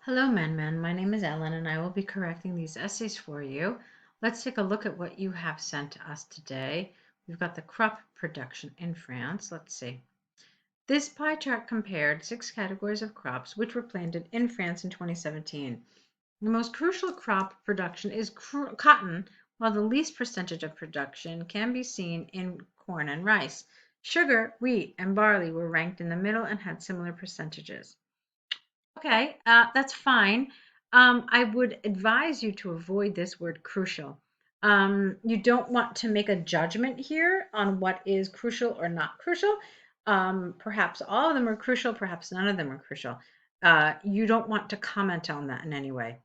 Hello, Manman. My name is Ellen, and I will be correcting these essays for you. Let's take a look at what you have sent to us today. We've got the crop production in France. Let's see. This pie chart compared 6 categories of crops which were planted in France in 2017. The most crucial crop production is cotton, while the least percentage of production can be seen in corn and rice. Sugar, wheat, and barley were ranked in the middle and had similar percentages. Okay, that's fine. I would advise you to avoid this word crucial. You don't want to make a judgment here on what is crucial or not crucial. Perhaps all of them are crucial, perhaps none of them are crucial. You don't want to comment on that in any way.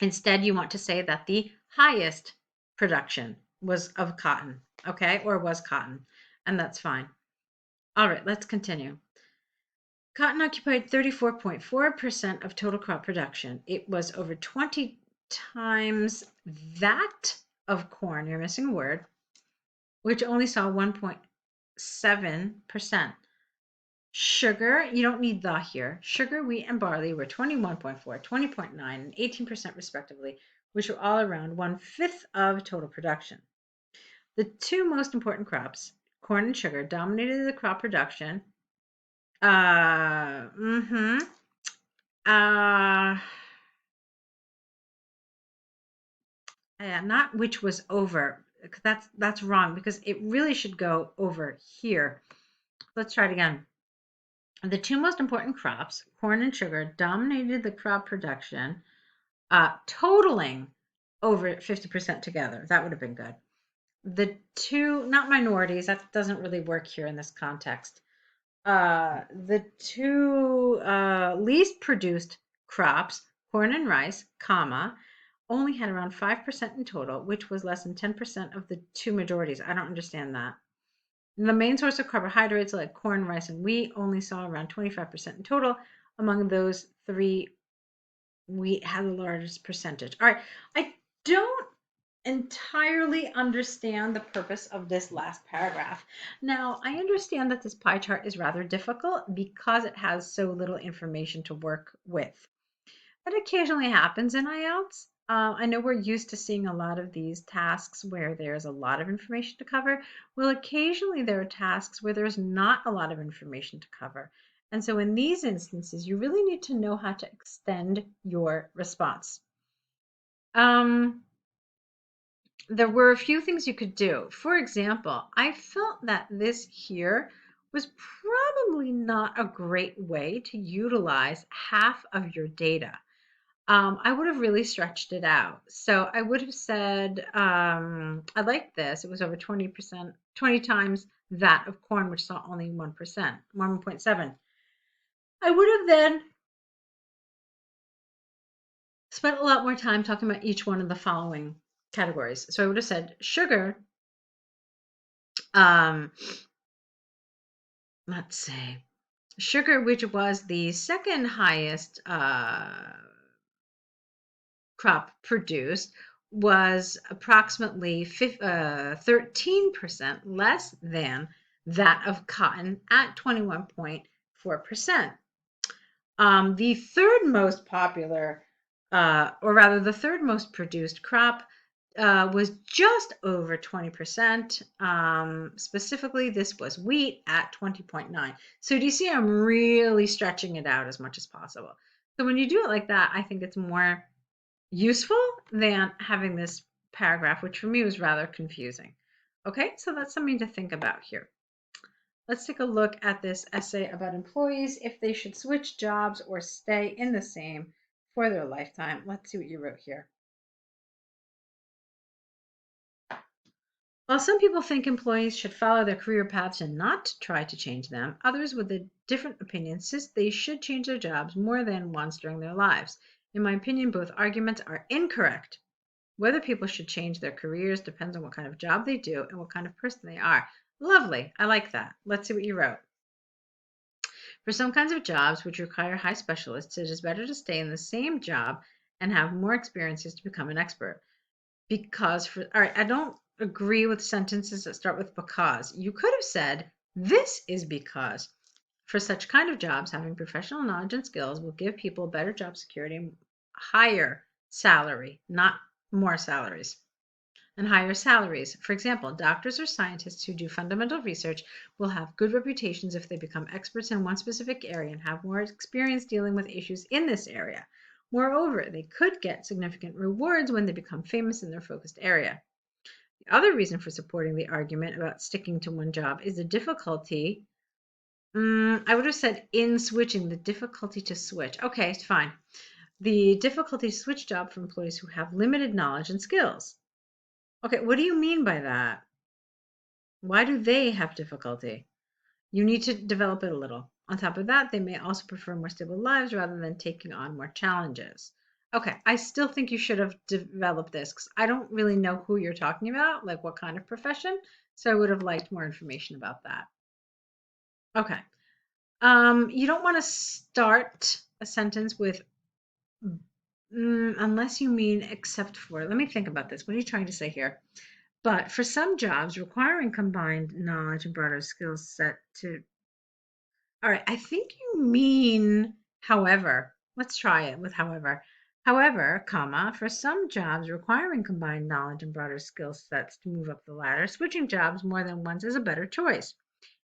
Instead, you want to say that the highest production was of cotton, okay, or was cotton, and that's fine. All right, let's continue. Cotton occupied 34.4% of total crop production. It was over 20 times that of corn, you're missing a word, which only saw 1.7%. Sugar, you don't need the here. Sugar, wheat, and barley were 21.4, 20.9, and 18% respectively, which were all around 1/5 of total production. The two most important crops, corn and sugar, dominated the crop production. Mm-hmm. Yeah, not which was over. That's wrong because it really should go over here. Let's try it again. The two most important crops, corn and sugar, dominated the crop production, totaling over 50% together. That would have been good. The two, not minorities, that doesn't really work here in this context. The two least produced crops, corn and rice, comma, only had around 5% in total, which was less than 10% of the two majorities. I don't understand that. And the main source of carbohydrates, like corn, rice, and wheat, only saw around 25% in total. Among those three, wheat had the largest percentage. All right, I don't entirely understand the purpose of this last paragraph. Now, I understand that this pie chart is rather difficult because it has so little information to work with. That occasionally happens in IELTS. I know we're used to seeing a lot of these tasks where there's a lot of information to cover. Well, occasionally there are tasks where there's not a lot of information to cover. And so in these instances, you really need to know how to extend your response. There were a few things you could do. For example, I felt that this here was probably not a great way to utilize half of your data. I would have really stretched it out. So I would have said, I like this. It was over 20%, 20 times that of corn, which saw only 1%, 1.7. I would have then spent a lot more time talking about each one of the following categories. So I would have said sugar, um, let's say sugar, which was the second highest crop produced, was approximately 13% less than that of cotton at 21.4%. The third most popular, or rather, the third most produced crop was just over 20%. Specifically, this was wheat at 20.9. So do you see I'm really stretching it out as much as possible? So when you do it like that, I think it's more useful than having this paragraph, which for me was rather confusing. Okay, so that's something to think about here. Let's take a look at this essay about employees, if they should switch jobs or stay in the same for their lifetime. Let's see what you wrote here. While some people think employees should follow their career paths and not try to change them, others with a different opinion insist they should change their jobs more than once during their lives. In my opinion, both arguments are incorrect. Whether people should change their careers depends on what kind of job they do and what kind of person they are. Lovely. I like that. Let's see what you wrote. For some kinds of jobs which require high specialists, it is better to stay in the same job and have more experiences to become an expert. Because for, all right, I don't agree with sentences that start with because. You could have said, this is because. For such kind of jobs, having professional knowledge and skills will give people better job security and higher salary, not more salaries, and higher salaries. For example, doctors or scientists who do fundamental research will have good reputations if they become experts in one specific area and have more experience dealing with issues in this area. Moreover, they could get significant rewards when they become famous in their focused area. The other reason for supporting the argument about sticking to one job is the difficulty. I would have said in switching, the difficulty to switch. Okay, fine. The difficulty to switch job for employees who have limited knowledge and skills. Okay, what do you mean by that? Why do they have difficulty? You need to develop it a little. On top of that, they may also prefer more stable lives rather than taking on more challenges. Okay, I still think you should have developed this because I don't really know who you're talking about, like what kind of profession. So I would have liked more information about that. Okay. You don't want to start a sentence with unless you mean except for. Let me think about this. What are you trying to say here? But for some jobs requiring combined knowledge and broader skill set to. All right, I think you mean however. Let's try it with however. However, comma, for some jobs requiring combined knowledge and broader skill sets to move up the ladder, switching jobs more than once is a better choice.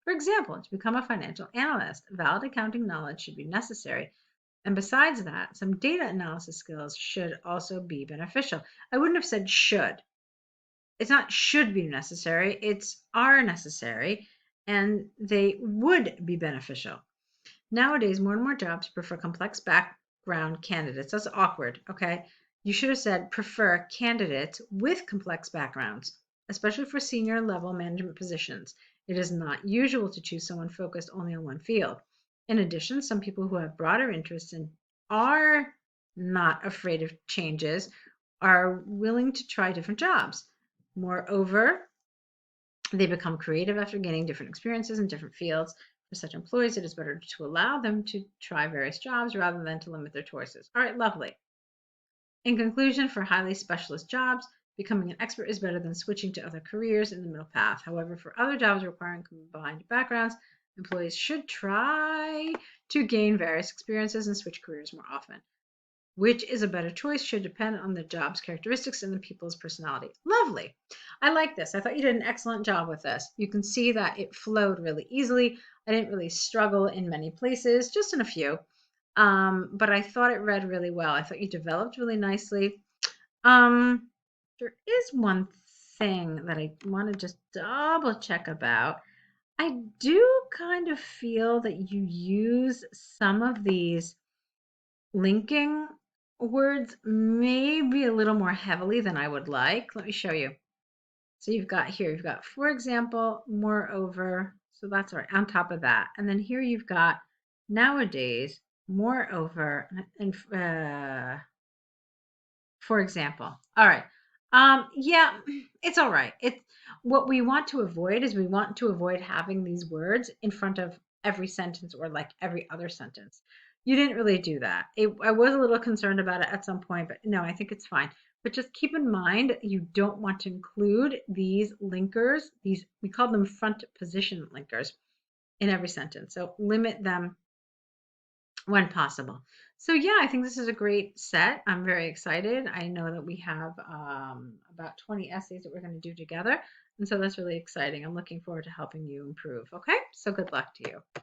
For example, to become a financial analyst, valid accounting knowledge should be necessary. And besides that, some data analysis skills should also be beneficial. I wouldn't have said should. It's not should be necessary, it's are necessary, and they would be beneficial. Nowadays, more and more jobs prefer complex background candidates. That's awkward, okay? You should have said prefer candidates with complex backgrounds, especially for senior level management positions. It is not usual to choose someone focused only on one field. In addition, some people who have broader interests and are not afraid of changes are willing to try different jobs. Moreover, they become creative after gaining different experiences in different fields. For such employees, it is better to allow them to try various jobs rather than to limit their choices. All right, lovely. In conclusion, for highly specialist jobs, becoming an expert is better than switching to other careers in the middle path. However, for other jobs requiring combined backgrounds, employees should try to gain various experiences and switch careers more often. Which is a better choice should depend on the job's characteristics and the people's personality. Lovely. I like this. I thought you did an excellent job with this. You can see that it flowed really easily. I didn't really struggle in many places, just in a few. But I thought it read really well. I thought you developed really nicely. There is one thing that I want to just double check about. I do kind of feel that you use some of these linking words maybe a little more heavily than I would like. Let me show you. So you've got, for example, moreover. So that's all right, on top of that. And then here you've got nowadays, moreover, and for example. All right. Yeah, it's all right. What we want to avoid is we want to avoid having these words in front of every sentence or like every other sentence. You didn't really do that. I was a little concerned about it at some point, but no, I think it's fine. But just keep in mind you don't want to include these linkers, these we call them front position linkers in every sentence. So limit them when possible. So yeah, I think this is a great set. I'm very excited. I know that we have about 20 essays that we're going to do together. And so that's really exciting. I'm looking forward to helping you improve. Okay, so good luck to you.